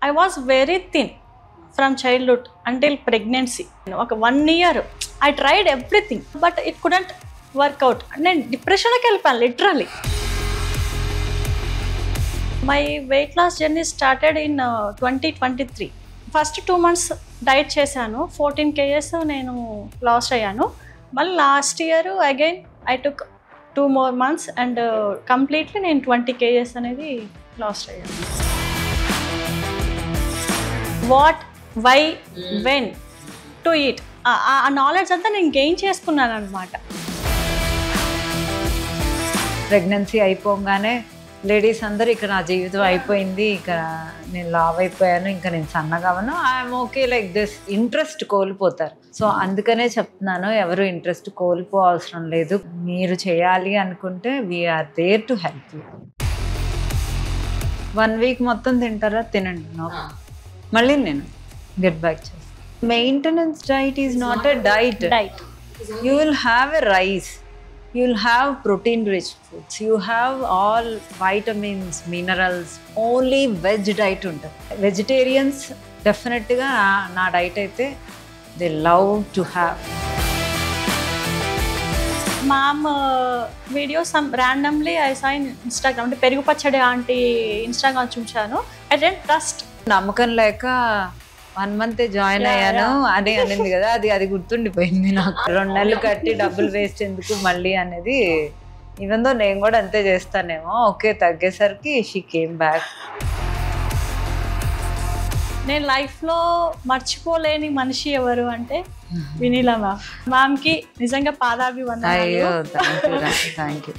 I was very thin from childhood until pregnancy. ఒక 1 year I tried everything but it couldn't work out. నేను డిప్రెషన్కి వెళ్ళిపోయాను literally. My weight loss journey started in 2023. First 2 months diet చేశాను, 14 kgs నేను loss అయ్యాను. మళ్ళీ last year again I took 2 more months and completely నేను 20 kgs అనేది loss అయ్యాను. What, why, when to eat, ఆ నాలెడ్జ్ అంతా నేను గెయిన్ చేసుకున్నాను అనమాట. ప్రెగ్నెన్సీ అయిపోగానే లేడీస్ అందరూ ఇక నా జీవితం అయిపోయింది, ఇక నేను లావ్ అయిపోయాను, ఇంకా నేను సన్నగాను, I'm okay like this, interest కోల్పోతారు. సో అందుకనే చెప్తున్నాను, ఎవరు ఇంట్రెస్ట్ కోల్పోవసరం లేదు. మీరు చేయాలి అనుకుంటే we're there to help you. 1 week మొత్తం తింటారా, తినండి, మళ్ళీ నేను గెట్ బ్యాక్ చేస్తాను. Maintenance diet is not a diet. You will have a rice, you will have protein rich foods, you have all vitamins, minerals, only veg diet ఉంటుంది. Vegetarians డెఫినెట్గా నా diet అయితే they love to have. Ma'am videos randomly I saw in Instagram, అంటే పెరుగు పచ్చడి aunty Instagram చూశాను. I don't trust, నమ్మకం లేక 1 month జాయిన్ అయ్యాను అని అనింది కదా, అది గుర్తుండిపోయింది నాకు. 2 నెలలు కట్టి డబ్బులు వేస్ట్ ఎందుకు మళ్ళీ అనేది. ఈవెన్ దో నేను కూడా అంతే చేస్తానేమో, ఓకే తగ్గేసరికి షీ కేమ్ బ్యాక్. నేను లైఫ్లో మర్చిపోలేని మనిషి ఎవరు అంటే వినీలా మ్యామ్. మ్యామ్కి నిజంగా పాదాభివందనాలు. అయ్యో thank you.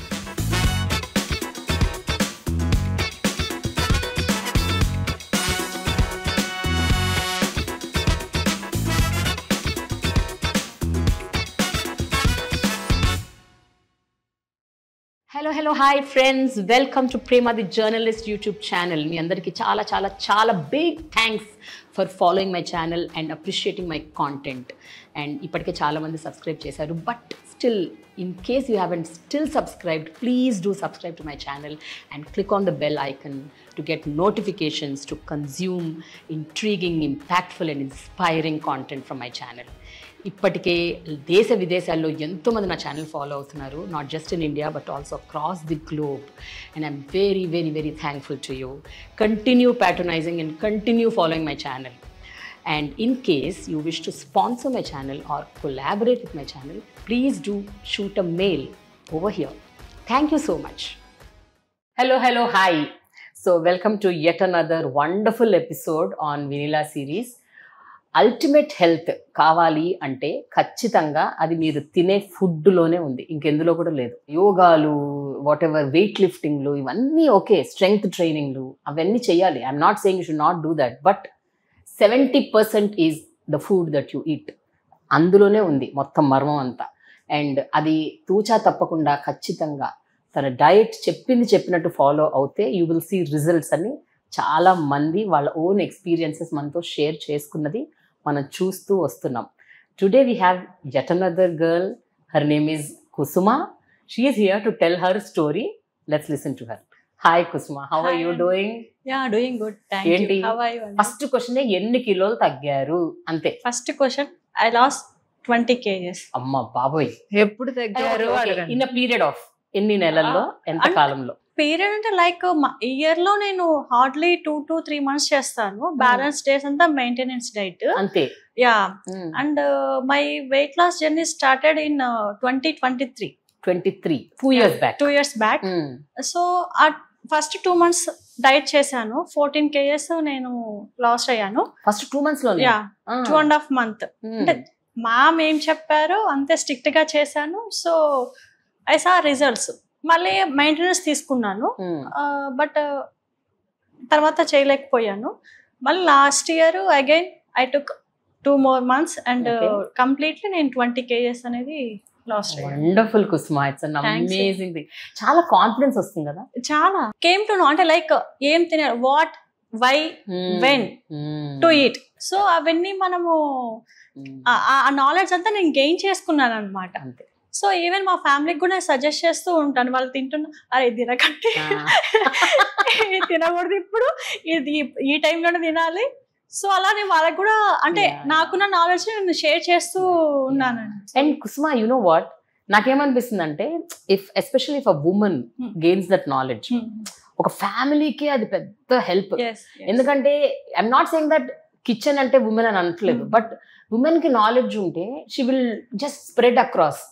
Hello, hi friends, welcome to Prema the Journalist YouTube channel. మీ అందరికి చాలా చాలా చాలా big thanks for following my channel and appreciating my content. And ఇప్పటికే చాలా మంది సబ్స్క్రైబ్ చేశారు, but still in case you haven't still subscribed, please do subscribe to my channel and click on the bell icon to get notifications to consume intriguing, impactful and inspiring content from my channel. ఇప్పటికే దేశ విదేశాల్లో ఎంతోమంది నా channel follow అవుతున్నారు, not just in India but also across the globe. And I'm very very very thankful to you. Continue patronising and continue following my channel. And in case you wish to sponsor my channel or collaborate with my channel, please do shoot a mail over here. Thank you so much. Hello, hi. So welcome to yet another wonderful episode on Vanilla series. Ultimate health కావాలి అంటే ఖచ్చితంగా అది మీరు తినే ఫుడ్లోనే ఉంది, ఇంకెందులో కూడా లేదు. యోగాలు, వాట్ ఎవర్, వెయిట్ లిఫ్టింగ్లు, ఇవన్నీ ఓకే, స్ట్రెంగ్త్ ట్రైనింగ్లు అవన్నీ చేయాలి. I'm not saying you should not do that, but 70% is the food that you eat. అందులోనే ఉంది మొత్తం మర్మం అంతా. అండ్ అది తూచా తప్పకుండా ఖచ్చితంగా తన డయట్ చెప్పినట్టు ఫాలో అవుతే యూ విల్ సీ రిజల్ట్స్ అని చాలా మంది వాళ్ళ ఓన్ ఎక్స్పీరియన్సెస్ మనతో షేర్ చేసుకున్నది మనం చూస్తూ వస్తున్నాం. Today we have yet another girl. Her name is Kusuma. She is here to tell her story. Let's listen to her. Hi Kusuma, how are you doing? Yeah, doing good, thank you. How are you? First question, ఎన్ని కిలోలు తగ్గారు అంతే. First question, I lost 20 kgs. అమ్మ బాబోయ్, ఎప్పుడు తగ్గారు? In period of ఎన్ని నెలల్లో, ఎంత కాలంలో? పీరియడ్ అంటే లైక్ ఇయర్ లో నేను హార్డ్లీ 2 to 3 months చేస్తాను. బ్యాలెన్స్ డేస్ అంతా మెయింటెనెన్స్ డైట్ అంతే. Yeah, and my weight loss journey started in 2023. 2 years back. So ఆ ఫస్ట్ 2 months డైట్ చేశాను, 14 kgs నేను లాస్ అయ్యాను. ఫస్ట్ 2 months లో? Yeah, 2.5 months. అంటే మామ్ ఏం చెప్పారో అంతే స్ట్రిక్ట్ గా చేశాను. So I saw results. మళ్ళీ మెయింటెనెన్స్ తీసుకున్నాను, బట్ తర్వాత చేయలేకపోయాను. మళ్ళీ last year again I took 2 more months and completely నేను 20 kgs అనేది లాస్ అయ్యాను. Wonderful Kusuma, it's an amazing thing. చాలా కాన్ఫిడెన్స్ వస్తుంది కదా. చాలా కేమ్ టు నో, అంటే లైక్ ఏం తినాలి, what, why, when to eat. So అవన్నీ మనము ఆ నాలెడ్జ్ అంతా నేను గెయిన్ చేసుకున్నాను అనమాట. అంతే. సో ఈవెన్ మా ఫ్యామిలీకి కూడా నేను సజెస్ట్ చేస్తూ ఉంటాను. వాళ్ళు తింటున్నా, అరే తినకండి, తినకూడదు ఇప్పుడు, ఇది ఈ టైంలోనే తినాలి. సో అలానే వాళ్ళకి కూడా అంటే నాకున్న నాలెడ్జ్ నేను షేర్ చేస్తూ ఉన్నానండి. And Kusuma, you know what, నాకేమనిపిస్తుంది అంటే especially if a woman gains that knowledge, ఒక ఫ్యామిలీకి అది పెద్ద హెల్ప్. ఎందుకంటే I'm not saying that kitchen అంటే ఉమెన్ అని అనట్లేదు, బట్ ఉమెన్ కి నాలెడ్జ్ ఉంటే she will just spread across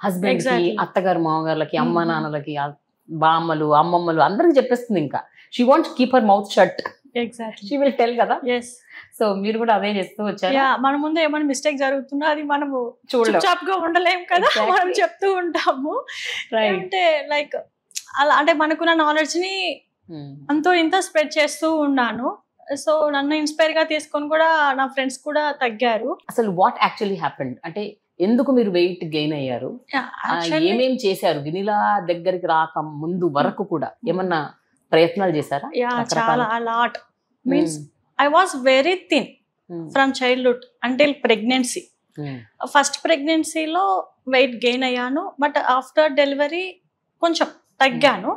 husband కి, అత్తగారు మామగారులకి, అమ్మ నాన్నలకి, బామ్మలు అమ్మమ్మలు అందరికి చెప్పేస్తుంది. ఇంకా she wants keep her mouth shut, she will tell కదా. సో మీరు కూడా అదే చేస్తూ వచ్చారు. మన ముందు ఏమైనా మిస్టేక్ జరుగుతున్నా అది మనము చూప్ గా ఉండలేం కదా, మనం చెప్తూ ఉంటాము. అంటే లైక్ అలా అంటే మనకున్న నాలెడ్జ్ ని అంతో ఇంత స్ప్రెడ్ చేస్తూ ఉన్నాను. సో నన్ను ఇన్స్పైర్ గా తీసుకొని కూడా నా ఫ్రెండ్స్ కూడా తగ్గారు. అసలు వాట్ యాక్చువల్లీ హ్యాపెండ్ అంటే ఎందుకు మీరు వెయిట్ గెయిన్ అయ్యారు, ఏమేం చేశారు? వినిలా దగ్గరికి రాక ముందు వరకు కూడా ఏమన్నా ప్రయత్నాలు చేశారా? చాలా lot means I was very thin from childhood until pregnancy. First ప్రెగ్నెన్సీలో వెయిట్ గెయిన్ అయ్యాను, బట్ ఆఫ్టర్ డెలివరీ కొంచెం తగ్గాను.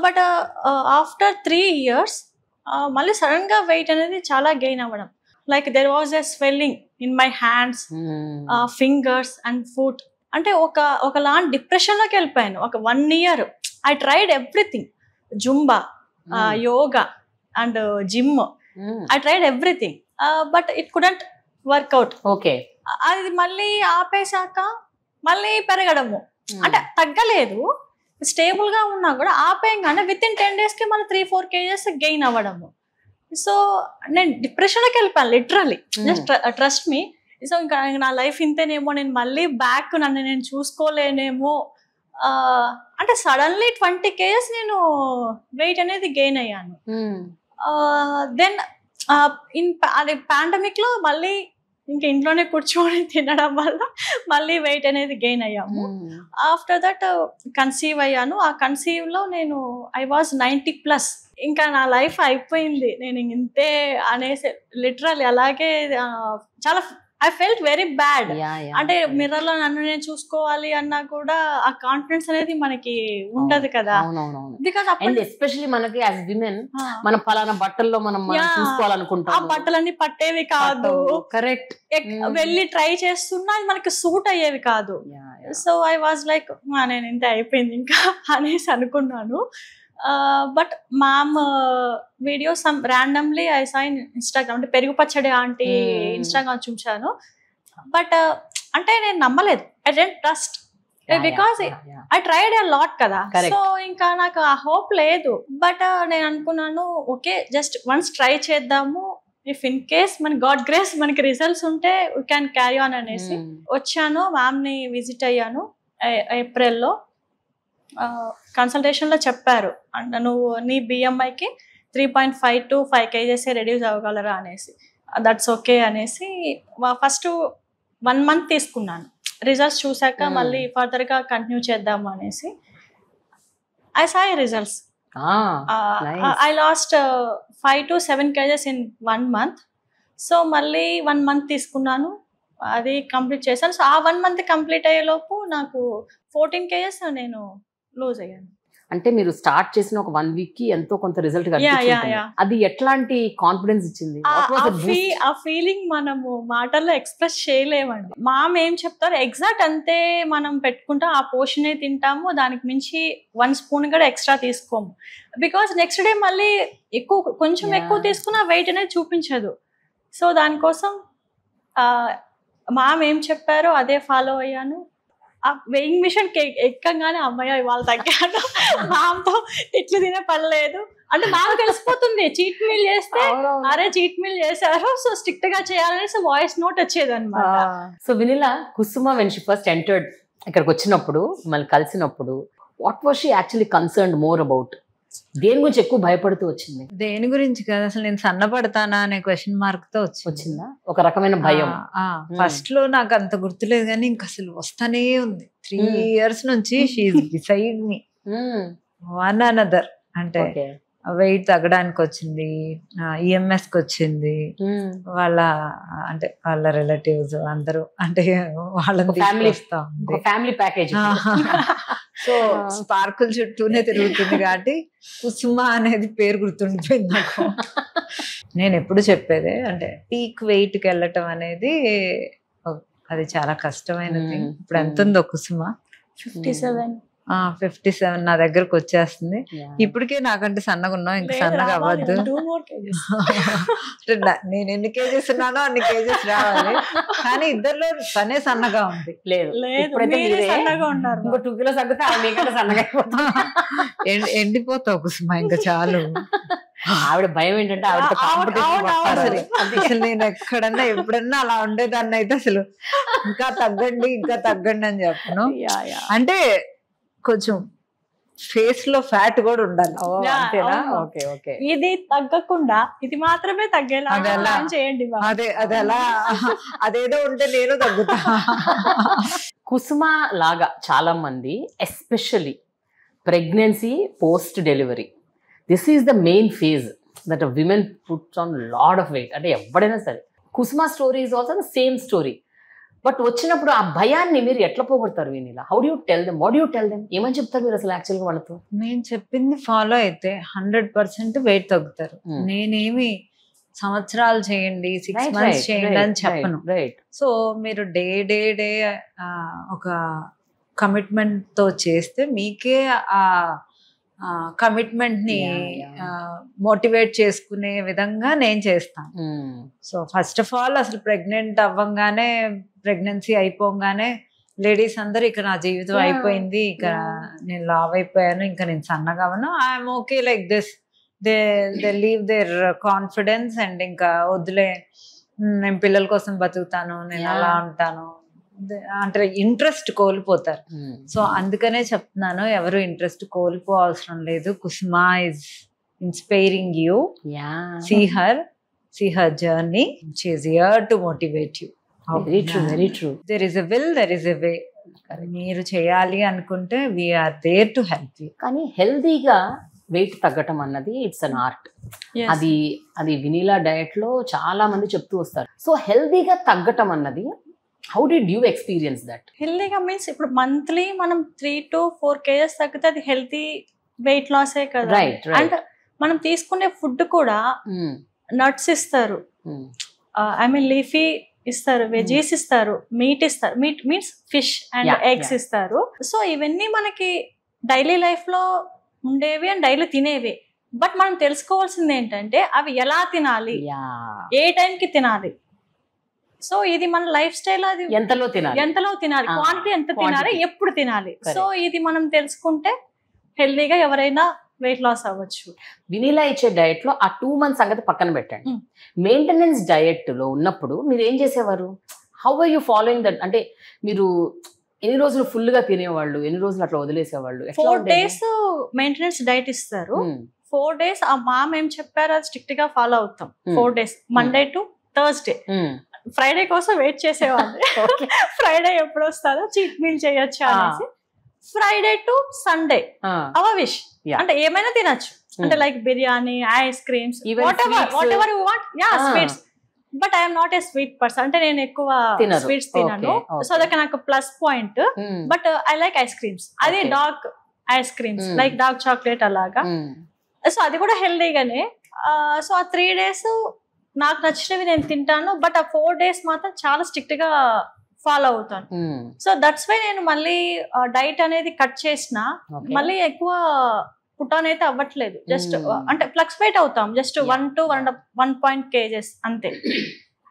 బట్ ఆఫ్టర్ 3 years మళ్ళీ సడన్ గా వెయిట్ అనేది చాలా గెయిన్ అవ్వడం. Like there was a swelling in my hands, fingers and foot. అంటే ఒకలాంటి డిప్రెషన్ లోకి వెళ్ళిపోయాను. ఒక 1 year I tried everything, Zumba, yoga and gym. I tried everything, but it couldn't work out. Okay. అది మళ్ళీ ఆపేశాక మళ్ళీ పెరగడము, అంటే తగ్గలేదు, స్టేబుల్ గా ఉన్నా కూడా ఆపేయంగానే విత్ ఇన్ 10 days కి మళ్ళీ 3-4 kgs గెయిన్ అవ్వడము. సో నేను డిప్రెషన్ లోకి వెళ్ళిపోయాను literally. Just trust me. So ఇంకా నా లైఫ్ ఇంతేనేమో, నేను మళ్ళీ బ్యాక్ నన్ను నేను చూసుకోలేనేమో. అంటే సడన్లీ 20 kgs నేను వెయిట్ అనేది గెయిన్ అయ్యాను. దెన్ అది పాండమిక్ లో మళ్ళీ ఇంకా ఇంట్లోనే కూర్చొని తినడం వల్ల మళ్ళీ వెయిట్ అనేది గెయిన్ అయ్యాము. ఆఫ్టర్ దట్ కన్సీవ్ అయ్యాను. ఆ కన్సీవ్ లో నేను ఐ వాజ్ 90+. ఇంకా నా లైఫ్ అయిపోయింది, నేను ఇంతే అనేసి లిటరల్లీ అలాగే చాలా ఐ ఫెల్ట్ వెరీ బ్యాడ్. అంటే మిర్రర్ లో నన్ను నేను చూసుకోవాలి అన్నా కూడా ఆ కాన్ఫిడెన్స్ అనేది మనకి ఉండదు కదా. బికాస్ ఎస్పెషల్లీ మనకి యాజ్ విమెన్ మనం పలానా బట్టల్లో మనం చూసుకోవాలనుకుంటాం, ఆ బట్టలన్నీ పట్టేవి కాదు. కరెక్ట్. వెళ్ళి ట్రై చేస్తున్నా మనకి సూట్ అయ్యేవి కాదు. సో ఐ వాజ్ లైక్ నేను ఇంతే అయిపోయింది ఇంకా అనేసి అనుకున్నాను. But ma'am videos randomly I saw in Instagram, అంటే పెరుగు పచ్చడి ఆంటీ ఇన్స్టాగ్రామ్ చూసాను. బట్ అంటే నేను నమ్మలేదు, I don't trust, because I tried a lot కదా. సో ఇంకా నాకు ఆ హోప్ లేదు. బట్ నేను అనుకున్నాను ఓకే జస్ట్ వన్స్ ట్రై చేద్దాము, ఇఫ్ ఇన్ కేస్ మన గాడ్ గ్రేస్ మనకి రిజల్ట్స్ ఉంటే వీ క్యాన్ క్యారీ ఆన్ అనేసి వచ్చాను. మ్యామ్ ని విజిట్ అయ్యాను ఏప్రిల్లో. కన్సల్టేషన్ లో చెప్పారు, అంటే నువ్వు నీ BMIకి 3.5 to 5 kgs రెడ్యూస్ అవ్వగలరా అనేసి. దట్స్ ఓకే అనేసి ఫస్ట్ 1 month తీసుకున్నాను. రిజల్ట్స్ చూసాక మళ్ళీ ఫర్దర్ గా కంటిన్యూ చేద్దాము అనేసి. I saw results. I last 5 to 7 kgs in 1 month. So మళ్ళీ 1 month తీసుకున్నాను, అది కంప్లీట్ చేశాను. సో ఆ 1 month కంప్లీట్ అయ్యేలోపు నాకు 14 kgs నేను లూజ్ అయ్యాను. అంటే మీరు స్టార్ట్ చేసిన ఒక 1 week కి ఎంతో కొంత రిజల్ట్ కనిపించింది. అది ఎట్లాంటి కాన్ఫిడెన్స్ ఇచ్చింది? ఆ ఫీలింగ్ మనము మాటల్లో ఎక్స్ప్రెస్ చేయలేమండి. మామ్ ఏం చెప్తారు ఎగ్జాక్ట్ అంతే మనం పెట్టుకుంటాం, ఆ పోర్షనే తింటాము, దానికి మించి 1 spoon కూడా ఎక్స్ట్రా తీసుకోము. బికాస్ నెక్స్ట్ డే మళ్ళీ కొంచెం ఎక్కువ తీసుకున్న వెయిట్ అనేది చూపించదు. సో దానికోసం మామ్ ఏం చెప్పారో అదే ఫాలో అయ్యాను. ఆ వెయింగ్ మిషన్ ఎక్కగానే అమ్మాయి ఇవాళ తగ్గాను, మామతో తిట్లు తినే పర్లేదు అంటే మాకు తెలిసిపోతుంది. చీట్ మీల్ చేస్తే అరే చీట్ మీల్ చేశారు, సో స్ట్రిక్ట్ గా చేయాలనేసి వాయిస్ నోట్ వచ్చేది అనమాట. So Vinila, Kusuma when she first entered ఇక్కడికి వచ్చినప్పుడు మళ్ళీ కలిసినప్పుడు what was she actually concerned more about? దేని గురించి ఎక్కువ భయపడుతూ వచ్చింది? దేని గురించి కాదు, అసలు నేను సన్నపడతానా అనే క్వశ్చన్ మార్క్ తో వచ్చిందా ఒక రకమైన భయం. ఫస్ట్ లో నాకు అంత గుర్తులేదు, కానీ ఇంక అసలు వస్తానే ఉంది. 3 years నుంచి she is beside me one another. అంటే వెయిట్ తగ్గడానికి వచ్చింది, ఈఎంఎస్ కి వచ్చింది, వాళ్ళ అంటే వాళ్ళ రిలేటివ్స్ అందరూ అంటే వాళ్ళని ఫ్యామిలీ ప్యాకేజ్. సో స్పార్కుల్ చుట్టూనే తిరుగుతుంది కాబట్టి కుసుమ అనేది పేరు గుర్తుండిపోయింది నాకు. నేను ఎప్పుడు చెప్పేదే అంటే పీక్ వెయిట్ కి వెళ్ళటం అనేది అది చాలా కష్టమైనది. ఇప్పుడు ఎంత ఉందో కుసుమ? 57 నా దగ్గరకు వచ్చేస్తుంది. ఇప్పటికే నాకంటే సన్నగా ఉన్నావు, ఇంకా సన్నగా అవ్వద్దు. నేను ఎన్ని కేజెస్ ఉన్నానో అన్ని కేజెస్ రావాలి, కానీ ఇద్దరిలో తనే సన్నగా ఉంది. ఎండిపోతావు కుసుమ, ఇంకా చాలు. ఆవిడ భయం ఏంటంటే అసలు నేను ఎక్కడన్నా ఎప్పుడన్నా అలా ఉండేదాన్ని అయితే అసలు ఇంకా తగ్గండి అని చెప్పను. అంటే కొంచెం ఫేస్ లో ఫ్యాట్ కూడా ఉండాలి. ఇది తగ్గకుండా ఇది మాత్రమే తగ్గేలా చేయండి. అది అలా అదేదో ఉంటే నేను తగ్గుతా. కుసుమ లాగా చాలా మంది especially pregnancy post delivery, this is the main phase that women puts on lot of weight. అంటే ఎవడైనా సరే Kusuma story is also the same story. But వచ్చినప్పుడు ఆ భయాన్ని మీరు ఎట్లా పోగొడతారు Vinila? How do tell them, what do tell them? ఏమని చెప్తారు మీరు అసలు యాక్చువల్గా వాళ్ళతో? నేను చెప్పింది ఫాలో అయితే 100% వెయిట్ తగ్గుతారు. నేనేమి సంవత్సరాలు చేయండి 6 months చేయండి అని చెప్పను. సో మీరు డే ఒక కమిట్మెంట్ తో చేస్తే మీకే ఆ కమిట్మెంట్ ని మోటివేట్ చేసుకునే విధంగా నేను చేస్తాను. సో ఫస్ట్ ఆఫ్ ఆల్ అసలు ప్రెగ్నెంట్ అవ్వంగానే, ప్రెగ్నెన్సీ అయిపోగానే లేడీస్ అందరూ ఇక నా జీవితం అయిపోయింది, ఇక నేను లావ్ అయిపోయాను, ఇంకా నేను సన్నగా అవ్వను, I'm okay like this, they leave their confidence and ఇంకా వద్దులే నేను పిల్లల కోసం బతుకుతాను, నేను అలా ఉంటాను అంటే ఇంట్రెస్ట్ కోల్పోతారు. సో అందుకనే చెప్తున్నాను, ఎవరు ఇంట్రెస్ట్ కోల్పోవసరం లేదు. Kusuma is inspiring you. See her journey. She is here to motivate you. Very true. There is a will, there is a way. మీరు చేయాలి అనుకుంటే we are there to help you. కానీ హెల్దీగా వెయిట్ తగ్గటం అన్నది ఇట్స్ అన్ ఆర్ట్. అది Vinila diet లో చాలా మంది చెప్తూ వస్తారు. సో హెల్దీగా తగ్గటం అన్నది how did you experience that? హెల్దీగా మీన్స్ ఇప్పుడు మంత్లీ మనం 3 to 4 kgs తగ్గితే అది హెల్తీ వెయిట్ లాసే కదా. అండ్ మనం తీసుకునే ఫుడ్ కూడా నట్స్ ఇస్తారు, ఐ మీన్ లీఫీ ఇస్తారు, వెజీస్ ఇస్తారు, మీట్ ఇస్తారు, meet means fish and eggs ఇస్తారు. సో ఇవన్నీ మనకి డైలీ లైఫ్ లో ఉండేవి అండ్ డైలీ తినేవి. బట్ మనం తెలుసుకోవాల్సింది ఏంటంటే అవి ఎలా తినాలి, ఏ టైంకి తినాలి. సో ఇది మన లైఫ్ స్టైల్, అది ఎంతలో తినాలి, క్వాంటిటీ ఎంత తినాలి, ఎప్పుడు తినాలి. సో ఇది మనం తెలుసుకుంటే హెల్దీగా ఎవరైనా వెయిట్ లాస్ అవ్వచ్చు. వినీలా ఇచ్చే డయట్ లో ఆ 2 months సంగతి పక్కన పెట్టండి. మెయింటెనెన్స్ డయట్ లో ఉన్నప్పుడు మీరు ఏం చేసేవారు? How are you following that? అంటే మీరు ఎన్ని రోజులు ఫుల్ గా తినేవాళ్ళు, ఎన్ని రోజులు అట్లా వదిలేసేవాళ్ళు? 4 days మెయింటెనెన్స్ డైట్ ఇస్తారు. 4 days ఆ మామ్ ఏం చెప్పారు అది స్ట్రిక్ట్ గా ఫాలో అవుతాం. 4 days Monday to Thursday. Friday కోసం వెయిట్ చేసేవాళ్ళు, ఫ్రైడే ఎప్పుడు వస్తుందో చీట్ మీల్ చేయొచ్చు అనేసి. Friday to Sunday our wish, అంటే ఏమైనా తినచ్చు, అంటే like biryani, ice creams, whatever you want. Sweets, but I'm not a sweet person, అంటే నేను ఎక్కువ స్వీట్స్ తినను. సో అదొక నాకు plus point. But I like ice creams, అది dark ice creams like dark chocolate అలాగా. సో అది కూడా హెల్దీగానే. సో ఆ 3 days నాకు నచ్చినవి నేను తింటాను. బట్ ఆ 4 days మాత్రం చాలా స్ట్రిక్ట్ గా ఫాలో అవుతాను. సో దట్స్ వై నేను మళ్ళీ డైట్ అనేది కట్ చేసిన మళ్ళీ ఎక్కువ పుట్ ఆన్ అయితే అవ్వట్లేదు. జస్ట్ అంటే ఫ్లక్చువేట్ అవుతాం, జస్ట్ 1 to 1.1 kgs అంతే.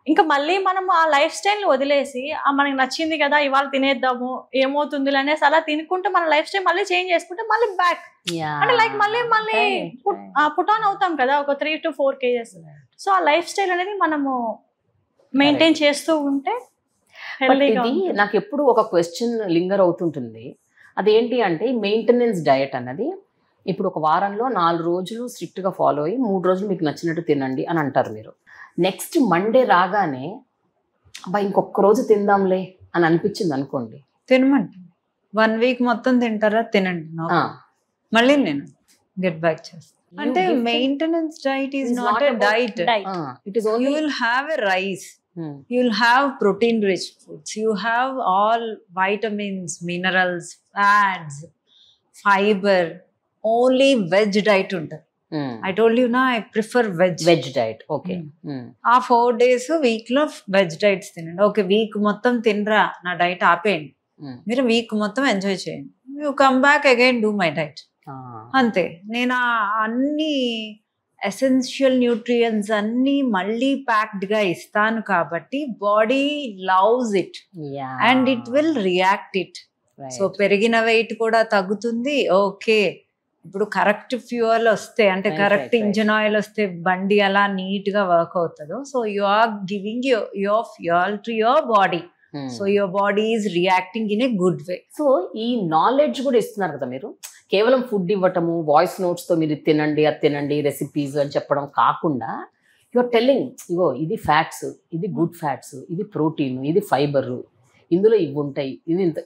ఇంకా మళ్ళీ మనం ఆ లైఫ్ స్టైల్ ని వదిలేసి మనకి నచ్చింది కదా ఇవాళ తినేద్దాము ఏమవుతుంది అనేసి అలా తినుకుంటే మన లైఫ్ స్టైల్ మళ్ళీ చేంజ్ చేసుకుంటే మళ్ళీ బ్యాక్ అంటే లైక్ మళ్ళీ పుట్ ఆన్ అవుతాం కదా ఒక 3 to 4 kgs. సో ఆ లైఫ్ స్టైల్ అనేది మనము మెయింటైన్ చేస్తూ ఉంటే ఇది నాకు ఎప్పుడు ఒక క్వశ్చన్ లింగర్ అవుతుంటుంది. అదేంటి అంటే మెయింటెనెన్స్ డయట్ అన్నది ఇప్పుడు ఒక వారంలో 4 రోజులు స్ట్రిక్ట్ గా ఫాలో అయ్యి 3 రోజులు మీకు నచ్చినట్టు తినండి అని అంటారు మీరు. నెక్స్ట్ మండే రాగానే అబ్బా ఇంకొక రోజు తిందాంలే అని అనిపించింది అనుకోండి, తినమండి. 1 week మొత్తం తింటారా? తినండి, మళ్ళీ నేను గెట్ బ్యాక్ చేస్తాను. అంటే maintenance diet is not a diet. It is only You will have a rice. You will have protein rich foods. You have all vitamins, minerals, fats, fiber. Only veg diet ఉంటుంది. I told you na I prefer veg diet. Okay. ఆ 4 days week లో veg diets తినండి. Okay, week మొత్తం తినరా, నా diet ఆపేయండి. మీరు week మొత్తం ఎంజాయ్ చేయండి. You come back again do my diet. అంతే. నేను అన్ని ఎసెన్షియల్ న్యూట్రియంట్స్ అన్ని మళ్ళీ ప్యాక్డ్ గా ఇస్తాను కాబట్టి body loves it and it will react it. So పెరిగిన వెయిట్ కూడా తగ్గుతుంది. ఓకే, ఇప్పుడు కరెక్ట్ ఫ్యూయల్ వస్తే అంటే కరెక్ట్ ఇంజిన్ ఆయిల్ వస్తే బండి అలా నీట్ గా వర్క్ అవుతుందో, so you are giving your fuel to your body. So your body is reacting in a good way. So ఈ నాలెడ్జ్ కూడా ఇస్తున్నారు కదా మీరు. కేవలం ఫుడ్ ఇవ్వటము, వాయిస్ నోట్స్ తో మీరు తినండి అది తినండి రెసిపీస్ అని చెప్పడం కాకుండా యువర్ టెల్లింగ్, ఇగో ఇది ఫ్యాట్స్, ఇది గుడ్ ఫ్యాట్స్, ఇది ప్రోటీన్, ఇది ఫైబర్, ఇందులో ఇవి ఉంటాయి, ఇది ఇంత.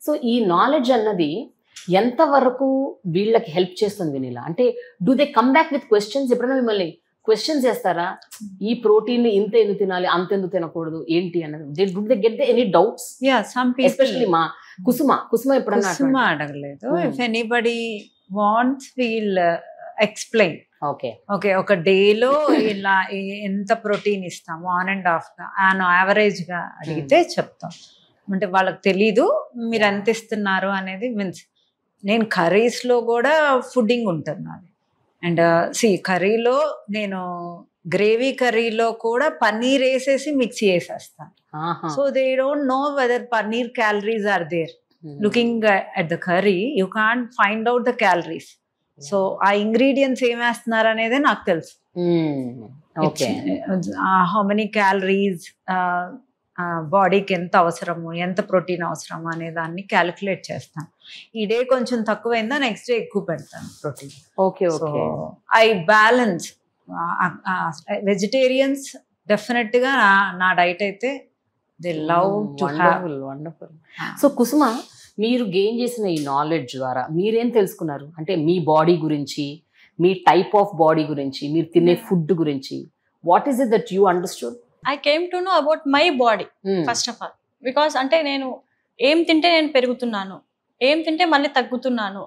సో ఈ నాలెడ్జ్ అన్నది ఎంతవరకు వీళ్ళకి హెల్ప్ చేస్తుంది వినీలా? అంటే do they come back with questions? ఎప్పుడైనా మిమ్మల్ని క్వశ్చన్స్ చేస్తారా, ఈ ప్రోటీన్ ఇంత ఎందుకు తినాలి, అంత ఎందుకు తినకూడదు ఏంటి అన్నది? Do they get any doubts? Especially మా కుసుమ ఎప్పుడన్నా అడగలేదు. If anybody wants we'll explain. Okay, ఒక డేలో ఇలా ఎంత ప్రోటీన్ ఇస్తాము ఆన్ అండ్ ఆఫ్ గా యావరేజ్ గా అడిగితే చెప్తాం. అంటే వాళ్ళకి తెలీదు మీరు ఎంత ఇస్తున్నారు అనేది. మీన్స్ నేను కర్రీస్లో కూడా ఫుడ్డింగ్ ఉంటుంది నాది. అండ్ కర్రీలో నేను గ్రేవీ కర్రీలో కూడా పన్నీర్ వేసేసి మిక్సీ వేసేస్తాను. So they don't know whether paneer calories are there. Looking at the curry you can't find out the calories. So ఆ ఇంగ్రీడియంట్స్ ఏం వేస్తున్నారు అనేది నాకు తెలుసు. హౌ మెనీ క్యాలరీస్ బాడీకి ఎంత అవసరము, ఎంత ప్రోటీన్ అవసరము అనే దాన్ని క్యాలిక్యులేట్ చేస్తాను. ఈ డే కొంచెం తక్కువైందా నెక్స్ట్ డే ఎక్కువ పెడతాను protein. Okay, I balance. Vegetarians definite గా నా డైట్ అయితే they love to have. Wonderful. So Kusuma, మీరు గెయిన్ చేసిన ఈ నాలెడ్జ్ ద్వారా మీరేం తెలుసుకున్నారు? అంటే మీ బాడీ గురించి, మీ టైప్ ఆఫ్ బాడీ గురించి, మీరు తినే ఫుడ్ గురించి, what is it that you understood? I came to know about my body first of all, because అంటే నేను ఏం తింటే నేను పెరుగుతున్నాను, ఏం తింటే మళ్ళీ తగ్గుతున్నాను,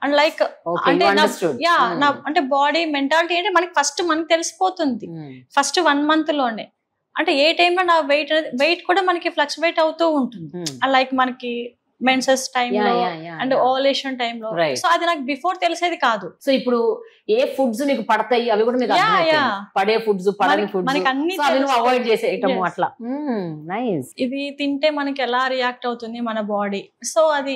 అండ్ లైక్ అంటే నా అంటే బాడీ మెంటాలిటీ అంటే మనకి తెలిసిపోతుంది ఫస్ట్ 1 month లోనే. అంటే ఏ టైంలో నా వెయిట్ కూడా మనకి ఫ్లక్చువేట్ అవుతూ ఉంటుంది. లైక్ మనకి మెన్సెస్ టైంలో అండ్ ఓవలేషన్ టైంలో. సో అది నాకు బిఫోర్ తెలిసేది కాదు. సో ఇప్పుడు ఏ ఫుడ్స్ నీకు పడతాయి అవి కూడా మీకు పడే ఫుడ్స్, పడని ఫుడ్స్ మనకి అన్ని అవాయిడ్ చేసేయటం అట్లా. నైస్. ఇది తింటే మనకి ఎలా రియాక్ట్ అవుతుంది మన బాడీ. సో అది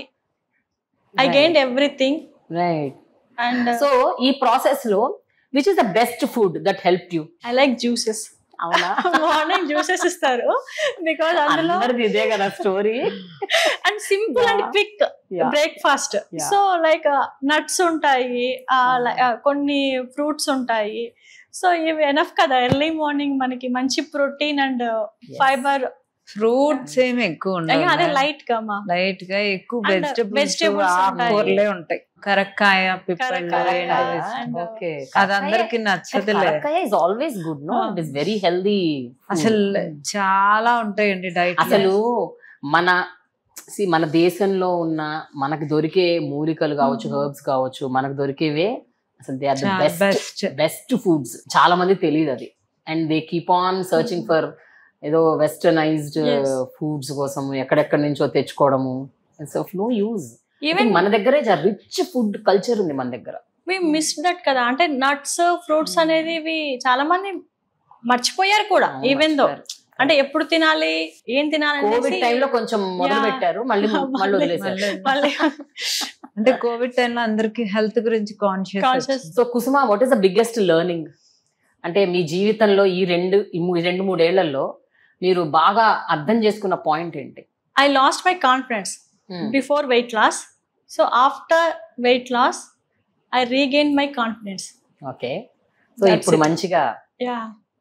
I gained everything. Right. And so ఈ ప్రాసెస్ లో which is the best food that helped you? I like juices. అవునా? మార్నింగ్ జ్యూసెస్ ఇస్తారు బికాజ్ అందులో ఇదే కదా story. And simple and quick breakfast. So like nuts ఉంటాయి, కొన్ని ఫ్రూట్స్ ఉంటాయి. సో ఇవి ఎనఫ్ కదా ఎర్లీ మార్నింగ్ మనకి మంచి ప్రోటీన్ అండ్ ఫైబర్. ఫ్రూట్స్ ఏమి ఎక్కువ ఉంటాయి, అదే లైట్ గా ఎక్కువ వెజిటబుల్స్ ఆకుకూరలే ఉంటాయి. కరక్కాయ, పిప్పళ్ళు, అది అందరికి నచ్చదులే. Always good, no? It is very healthy. అసలు చాలా ఉంటాయండి డైట్. అసలు మన దేశంలో ఉన్న మనకు దొరికే మూలికలు కావచ్చు, హెర్బ్స్ కావచ్చు, మనకు దొరికేవే అసలు they are the best foods. చాలా మంది తెలియదు అది. And they keep on searching for ఏదో వెస్టర్నైజ్డ్ ఫుడ్స్ కోసం ఎక్కడెక్కడి నుంచో తెచ్చుకోవడము. It's of no use. Even మన దగ్గర రిచ్ ఫుడ్ కల్చర్ ఉంది మన దగ్గర. వి మిస్ దట్ కదా. అంటే నట్స్, ఫ్రూట్స్ అనేది ఇవి చాలా మంది మర్చిపోయారు కూడా. ఈవెన్ దో అంటే ఎప్పుడు తినాలి, ఏం తినాలి కోవిడ్ టైంలో కొంచెం మొదలు పెట్టారు, మళ్ళీ వదిలేసారు. అంటే కోవిడ్ టైంలో అందరికి హెల్త్ గురించి conscious. So Kusuma, what is the biggest learning? అంటే మీ జీవితంలో ఈ 2-3 ఏళ్లలో మీరు బాగా అర్థం చేసుకున్న పాయింట్ ఏంటి? I lost my confidence before weight loss. So after weight loss I regain my confidence. Okay. So ఇప్పుడు మంచిగా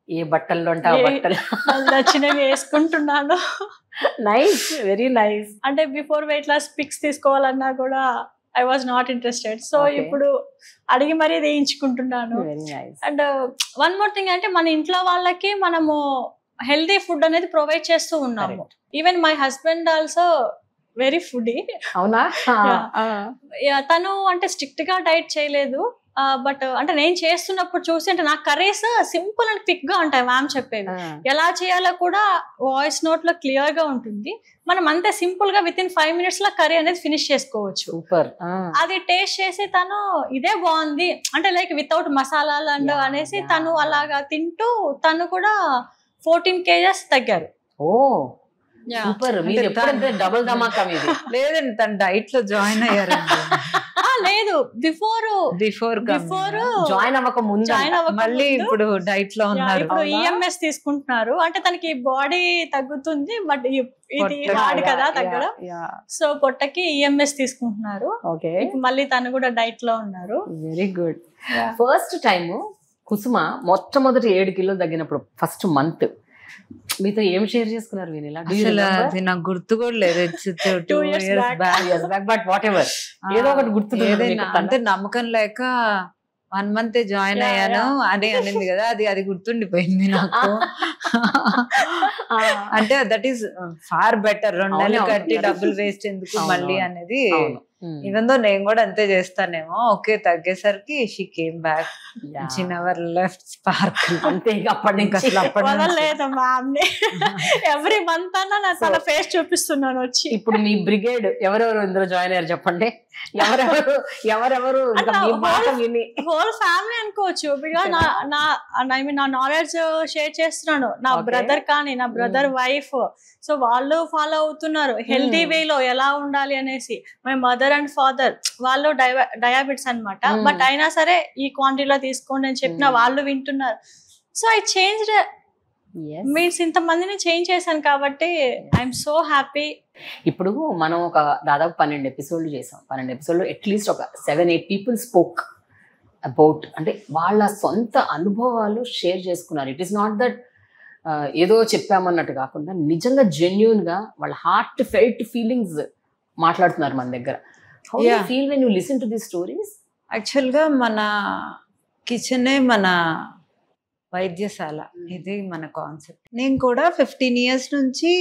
ఏ బట్టల్లో అంటే ఆ బట్టలు నచ్చినవి వేసుకుంటున్నాను. Nice, very nice. అంటే బిఫోర్ వెయిట్ లాస్ పిక్స్ తీసుకోవాలన్నా కూడా I was not interested. So ఇప్పుడు అడిగి మరీ వేయించుకుంటున్నాను. అండ్ వన్ మోర్ థింగ్ అంటే మన ఇంట్లో వాళ్ళకి మనము హెల్దీ ఫుడ్ అనేది ప్రొవైడ్ చేస్తూ ఉన్నాము. Even my husband also very foodie. అవునా? తను అంటే స్ట్రిక్ట్ గా డైట్ చేయలేదు, బట్ అంటే నేను చేస్తున్నప్పుడు చూసి అంటే నాకు కర్రీస్ సింపుల్ అండ్ క్విక్ గా ఉంటాయి మ్యామ్ చెప్పేవి. ఎలా చేయాలో కూడా వాయిస్ నోట్ లో క్లియర్ గా ఉంటుంది. మనం అంతే సింపుల్ గా విత్ ఇన్ 5 minutes లో కర్రీ అనేది ఫినిష్ చేసుకోవచ్చు. అది టేస్ట్ చేసి తను ఇదే బాగుంది అంటే లైక్ వితౌట్ మసాలాలు అండ్ అనేసి తను అలాగా తింటూ తను కూడా 14 kgs తగ్గారు. సూపర్. మీరు ఎప్పుడంటే డబుల్ ధమాకా మీది. లేదండి, తన డైట్ లో జాయిన్ అయ్యారు. లేదు, బిఫోర్ జాయిన్ అవ్వక ముందు, మళ్ళీ ఇప్పుడు డైట్ లో ఉన్నారు. ఇప్పుడు EMS తీసుకుంటున్నారు. అంటే తనకి బాడీ తగ్గుతుంది, బట్ ఇది హార్డ్ కదా తగ్గడం. సో పొట్టకి EMS తీసుకుంటున్నారు. మళ్ళీ తను కూడా డైట్ లో ఉన్నారు. Very good. ఫస్ట్ టైం కుసుమ మొట్టమొదటి 7 kilos తగ్గినప్పుడు ఫస్ట్ మంత్ మీతో ఏం షేర్ చేసుకున్నారు వీనిలా? అది నాకు గుర్తు కూడా లేదు. 2 years back, but what ever ఏదో ఒకటి గుర్తు. అంటే నమ్మకం లేక 1 month జాయిన్ అయ్యాను అని అనింది కదా, అది గుర్తుండిపోయింది నాకు. అంటే దట్ ఈస్ ఫార్ బెటర్. 2 నెలలు కట్టి డబ్బులు వేస్ట్ ఎందుకు మళ్ళీ అనేది. ఈవెన్ దో నేను కూడా అంతే చేస్తానేమో. ఓకే, తగ్గేసరికి షీ కేమ్ బ్యాక్. చిన్నవర్ లెఫ్ట్ స్పార్క్. అంతే. అప్పటి నుంచి ఎవ్రీ మంత్ అన్నా నా తన ఫేస్ చూపిస్తున్నాను వచ్చి. ఇప్పుడు మీ బ్రిగేడ్ ఎవరెవరు ఇందులో జాయిన్ అయ్యారు చెప్పండి? ఎవరెవరు హోల్ ఫ్యామిలీ అనుకోవచ్చు. బికాజ్ నా నాలెడ్జ్ షేర్ చేస్తున్నాను. నా బ్రదర్ కానీ నా బ్రదర్ వైఫ్, సో వాళ్ళు ఫాలో అవుతున్నారు హెల్దీ వేలో ఎలా ఉండాలి అనేసి. మై మదర్ అండ్ ఫాదర్ వాళ్ళు డయాబెటిస్ అన్నమాట, బట్ అయినా సరే ఈ క్వాంటిటీలో తీసుకోండి అని చెప్పిన వాళ్ళు వింటున్నారు. సో ఐ చేంజ్డ్ మీన్స్ ఇంతమందిని చేంజ్ చేశాను కాబట్టి ఐఎమ్ సో హ్యాపీ. ఇప్పుడు మనం ఒక దాదాపు 12 episodes చేసాం. 12 episodes అట్లీస్ట్ ఒక 7-8 people స్పోక్ అబౌట్, అంటే వాళ్ళ సొంత అనుభవాలు షేర్ చేసుకున్నారు. ఇట్ ఈస్ నాట్ దట్ ఏదో చెప్పామన్నట్టు కాకుండా నిజంగా జెన్యూన్ గా వాళ్ళ హార్ట్ ఫెల్ట్ ఫీలింగ్స్ మాట్లాడుతున్నారు మన దగ్గర. How you feel when you listen to the stories? Actual గా మన కిచెనే మన వైద్యశాల, ఇది మన కాన్సెప్ట్. నేను కూడా 15 years నుంచి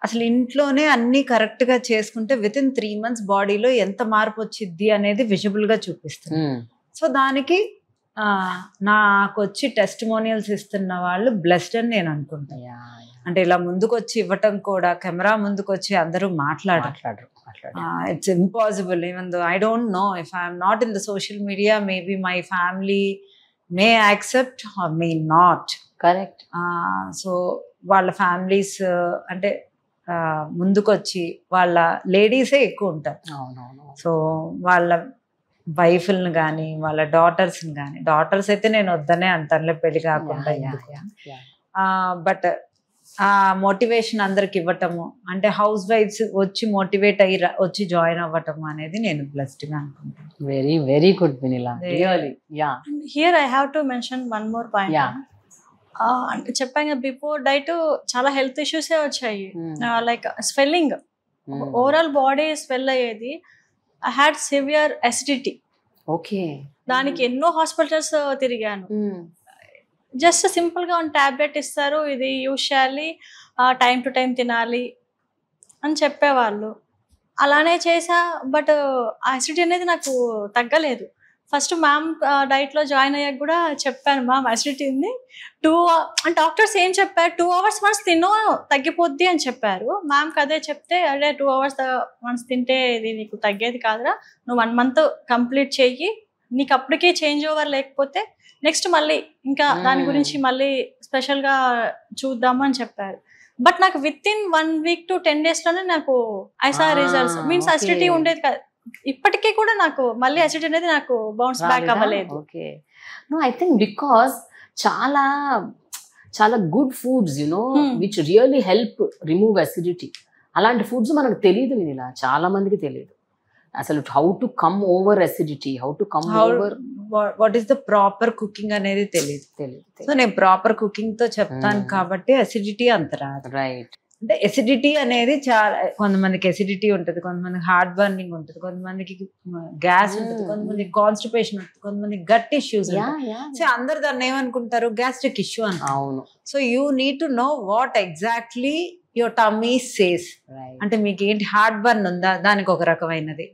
అసలు ఇంట్లోనే అన్ని కరెక్ట్ గా చేసుకుంటే విత్ ఇన్ 3 months బాడీలో ఎంత మార్పు వచ్చింది అనేది విజిబుల్ గా చూపిస్తుంది. సో దానికి నాకు వచ్చి టెస్టిమోనియల్స్ ఇస్తున్న వాళ్ళు బ్లెస్డ్ అని నేను అనుకుంటాను. అంటే ఇలా ముందుకు వచ్చి ఇవ్వటం కూడా, కెమెరా ముందుకు వచ్చి అందరూ మాట్లాడరు. It's impossible. Even though I don't know if I'm not in the social media, maybe my family May accept or may not. Correct. So వాళ్ళ ఫ్యామిలీస్ అంటే ముందుకొచ్చి వాళ్ళ లేడీసే ఎక్కువ ఉంటారు. సో వాళ్ళ వైఫ్ని కానీ వాళ్ళ డాటర్స్ని కానీ, డాటర్స్ అయితే నేను వద్దనే అంటానులే పెళ్లి కాకుండా, బట్ ఆ మోటివేషన్ అందరికి ఇవ్వటము, అంటే హౌస్ వైఫ్స్ వచ్చి మోటివేట్ అయ్యి వచ్చి జాయిన్ అవ్వటము అనేది నేను బ్లెస్డ్ గా అనుకుంటాను. Very very good Vinila. Here I have to mention one more point. అంటే చెప్పాను కదా, బిఫోర్ డైట్ చాలా హెల్త్ ఇష్యూసే వచ్చాయి, like swelling, overall body swell అయ్యేది. I had severe acidity. Okay. దానికి ఎన్నో హాస్పిటల్స్ తిరిగాను. జస్ట్ సింపుల్ గా ఒక టాబ్లెట్ ఇస్తారు, ఇది యూజ్ చేయాలి, టైం టు టైం తినాలి అని చెప్పేవాళ్ళు. అలానే చేసా, బట్ ఆ అసిడిటీ అనేది నాకు తగ్గలేదు. ఫస్ట్ మ్యామ్ డైట్లో జాయిన్ అయ్యాక కూడా చెప్పాను, మ్యామ్ అసిడిటీ ఉంది, డాక్టర్స్ ఏం చెప్పారు, 2 hours వన్స్ తినో తగ్గిపోద్ది అని చెప్పారు. మ్యామ్కి అదే చెప్తే, అదే 2 hours వన్స్ తింటే ఇది నీకు తగ్గేది కాదురా, నువ్వు 1 month కంప్లీట్ చెయ్యి, నీకు అప్పటికే చేంజ్ ఓవర్ లేకపోతే నెక్స్ట్ మళ్ళీ ఇంకా దాని గురించి మళ్ళీ స్పెషల్గా చూద్దాము అని చెప్పారు. బట్ నాకు with in 1 week to 10 days లోనే నాకు ఐసా రిజల్ట్స్. మీన్స్ అసిడిటీ ఉండేది కాదు, ఇప్పటికీ కూడా నాకు మళ్ళీ అసిడిటీ అనేది నాకు బౌన్స్ బ్యాక్ అవ్వలేదు. Okay. No, I think because చాలా చాలా good foods you know which really help remove acidity, అలాంటి ఫుడ్స్ మనకు తెలియదు వినిలా, చాలా మందికి తెలియదు అసలు. How to come over acidity, how to come over what is the proper cooking అనేది తెలియదు. సో నేను ప్రాపర్ కుకింగ్ తో చెప్తాను కాబట్టి అసిడిటీ అంత రాదు. రైట్. అంటే ఎసిడిటీ అనేది చాలా, కొంతమందికి ఎసిడిటీ ఉంటుంది, కొంతమందికి హార్ట్ బర్నింగ్ ఉంటుంది, కొంతమందికి గ్యాస్ ఉంటుంది, కొంతమందికి కాన్స్టిపేషన్ ఉంటుంది, కొంతమందికి గట్ ఇష్యూస్. సో అందరు దాన్ని ఏమనుకుంటారు, గ్యాస్ట్రిక్ ఇష్యూ అని. అవును. So you need to know what exactly your tummy says. అంటే మీకు ఏంటి, హార్ట్ బర్న్ ఉందా, దానికి ఒక రకమైనది.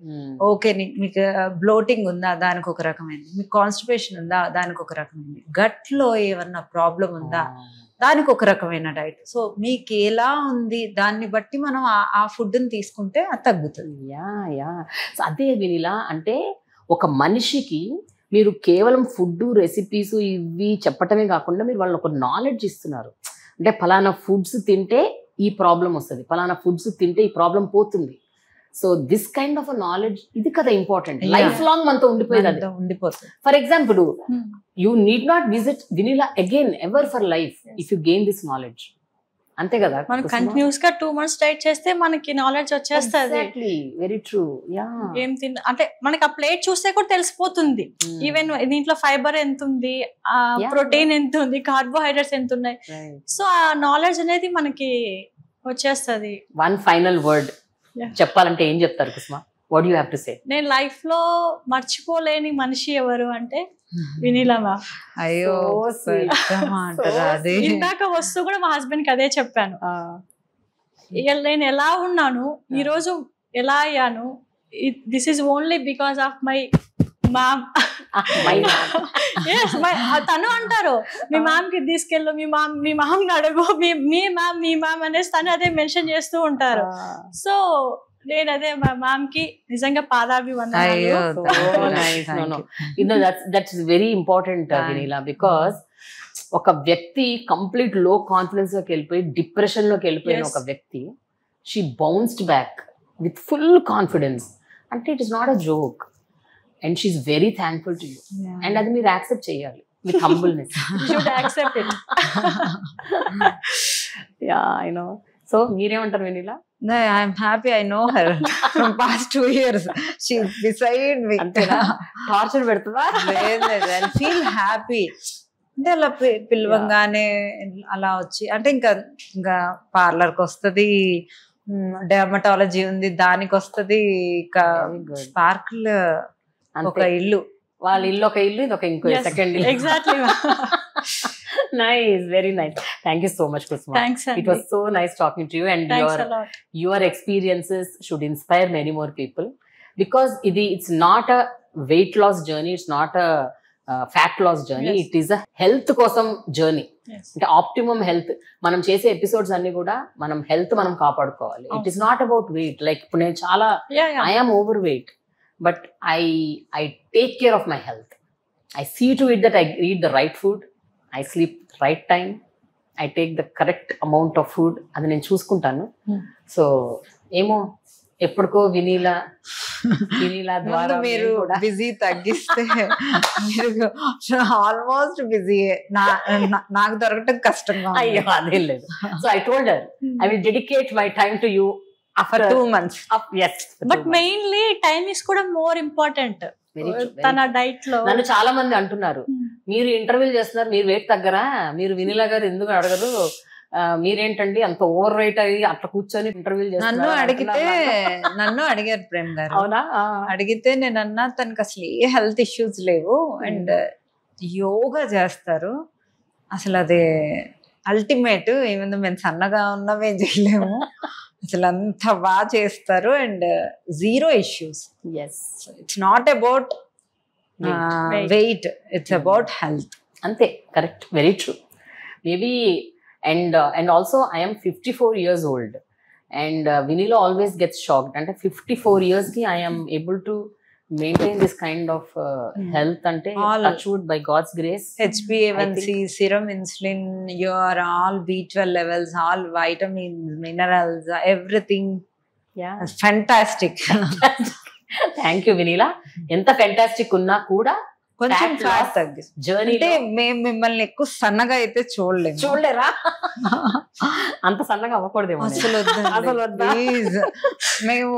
ఓకే, మీకు బ్లోటింగ్ ఉందా, దానికి ఒక రకమైనది. మీకు కాన్స్టిపేషన్ ఉందా, దానికి ఒక రకమైనది. గట్ లో ఏమన్నా ప్రాబ్లం ఉందా, దానికి ఒక రకమైన డైట్. సో మీకు ఎలా ఉంది దాన్ని బట్టి మనం ఆ ఫుడ్ని తీసుకుంటే అది తగ్గుతుంది. సో అదే వినిలా, అంటే ఒక మనిషికి మీరు కేవలం ఫుడ్ రెసిపీస్ ఇవి చెప్పటమే కాకుండా మీరు వాళ్ళకి ఒక నాలెడ్జ్ ఇస్తున్నారు. అంటే ఫలానా ఫుడ్స్ తింటే ఈ ప్రాబ్లం వస్తుంది, ఫలానా ఫుడ్స్ తింటే ఈ ప్రాబ్లం పోతుంది. So this kind of knowledge ఇది కదా ఇంపార్టెంట్. లైఫ్ లాంగ్ మనతో ఉండిపోతుంది. For example, you need not visit వినిలా again ever for life if you gain this knowledge. అంతే కదా, మనం కంటిన్యూస్ గా 2 months డైట్ చేస్తే మనకి నాలెడ్జ్ వచ్చేస్తుంది. Very true. ఏం అంటే మనకి ఆ ప్లేట్ చూస్తే కూడా తెలిసిపోతుంది. ఈవెన్ దీంట్లో ఫైబర్ ఎంత ఉంది, ప్రోటీన్ ఎంత ఉంది, కార్బోహైడ్రేట్స్ ఎంత ఉన్నాయి. సో ఆ నాలెడ్జ్ అనేది మనకి వచ్చేస్తుంది. వన్ ఫైనల్ వర్డ్ చెప్పాలంటే ఏం చెప్తారు కుసుమ? What you have to say? నేను లైఫ్ లో మర్చిపోలేని మనిషి ఎవరు అంటే వినీలా మ్యామ్. అయ్యో, ఇందాక వస్తూ కూడా మా హస్బెండ్ కి అదే చెప్పాను. నేను ఎలా ఉన్నాను, ఈ రోజు ఎలా అయ్యాను, this is only because of my ma'am. తను అంటారు, మీ మ్యామ్ కి తీసుకెళ్ళు, మీ మ్యామ్ అడుగు, మీ మ్యామ్ అనేసి తను అదే మెన్షన్ చేస్తూ ఉంటారు. సో నేను అదే మా మ్యామ్ కి నిజంగా పాదాభివందనాలు. That's very important Vinila, because ఒక వ్యక్తి కంప్లీట్ లో కాన్ఫిడెన్స్ లోకి వెళ్ళిపోయి డిప్రెషన్ లోకి వెళ్ళిపోయిన ఒక వ్యక్తి, she bounced back with full confidence. అంటే it is not a joke. And she's very thankful to you. And అది మీరు యాక్సెప్ట్ చేయాలి with humbleness. You should accept it. Yeah, I know. So మీరేమంటారు Vinila? No, I'm happy. I know her from past 2 years. She's beside me. అంతేనా? Torture పెడుతుందా? లేదు, I feel happy. అంటే అలా పిలవంగానే అలా వచ్చి, అంటే ఇంకా పార్లర్కి వస్తుంది, డెర్మటాలజీ ఉంది, దానికి వస్తుంది, ఇంకా స్పార్కిల్ ఒక ఇల్లు, వాళ్ళ ఇల్లు ఒక ఇల్లు, ఇది ఒక ఇంకో సెకండ్ ఇల్లు. Exactly. Nice, very nice. Thank you so much, Kusuma. Thanks, it was so nice talking to you, and your experiences should inspire many more people, because it's not a weight loss journey, it's not a fat loss journey. It is a health kosam journey. అంటే optimum health. మనం చేసే episodes అన్ని కూడా మనం health మనం కాపాడుకోవాలి. It is not about weight. Like ఇప్పుడు నేను చాలా I am overweight, but I take care of my health. I see to it that I eat the right food, I sleep right time, I take the correct amount of food. అది నేను చూసుకుంటాను. So ఏమో ఎప్పటికో వినీలా ద్వారా మీరు busy తగ్గిస్తే మీరు almost బిజీయే, నాకు దొరకటం కష్టంగా. అయ్యో అదేం లేదు. So I told her I will dedicate my time to you after 2 months. Yes, but mainly time is కూడా more important. తన డైట్ లో నన్ను చాలా మంది అంటున్నారు, మీరు ఇంటర్వ్యూలు చేస్తున్నారు, మీరు వెయిట్ తగ్గరా, మీరు వినీలా గారు ఎందుకు అడగరు, మీరేంటండి అంత ఓవర్ వెయిట్ అయ్యి అట్లా కూర్చొని ఇంటర్వ్యూలు చేస్తున్నారు. నన్ను అడిగారు ప్రేమ్ గారు. అవునా? అడిగితే నేను అన్నా, తనకు అసలు ఏ హెల్త్ ఇష్యూస్ లేవు, అండ్ యోగా చేస్తారు, అసలు అదే అల్టిమేట్. ఏముందో మేము సన్నగా ఉన్నవే చేయలేము, అసలు అంత బాగా చేస్తారు, and zero issues. It's not about weight, it's about health. అంతే, correct, very true. Maybe and also I am 54 years old, and Vineela always gets shocked. Ante 54 years ki I am able to maintain this kind of health, ante touch wood, by God's grace. HbA1c, serum insulin, your all B12 levels, all vitamins, minerals, everything. Yeah, fantastic. Thank you, Vineela. Enta fantastic unna kuda కొంచెం Fat fat loss తగ్గి journey అంటే మేము మిమ్మల్ని ఎక్కువ సన్నగా అయితే చూడలేము. చూడలేరా? అంత సన్నగా అవ్వకూడదేమో. అసలు అసలు వద్దా? ప్లీజ్, మేము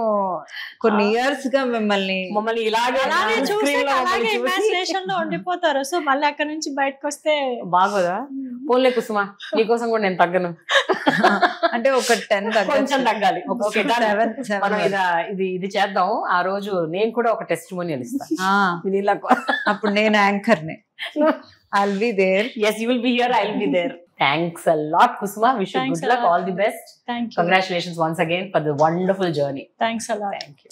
కొన్ని ఇయర్స్ గా మిమ్మల్ని మమ్మల్ని ఇలాగే అలాగే screen చూస్తే లో మమ్మల్ని అలాగే చూసి ఇమాజినేషన్ లో ఉండిపోతారు. సో మళ్ళీ అక్కడ నుంచి బయటకు వస్తే బాగోదా? పోన్లే కుసుమ, నీకోసం కూడా నేను తగ్గను. అంటే ఒక 10 కొంచెం తగ్గాలి. Okay, done. 7 మనం ఇది చేద్దాం. ఆ రోజు నేను కూడా ఒక టెస్టిమోనియల్ ఇస్తాను. అప్పుడు నేను యాంకర్ నే. I'll be there. Yes, you will be here, I'll be there. Thanks a lot, Kusuma. Wish you Thanks good luck, all the best. Thank you. Congratulations once again for the wonderful journey. Thanks a lot. Thank you.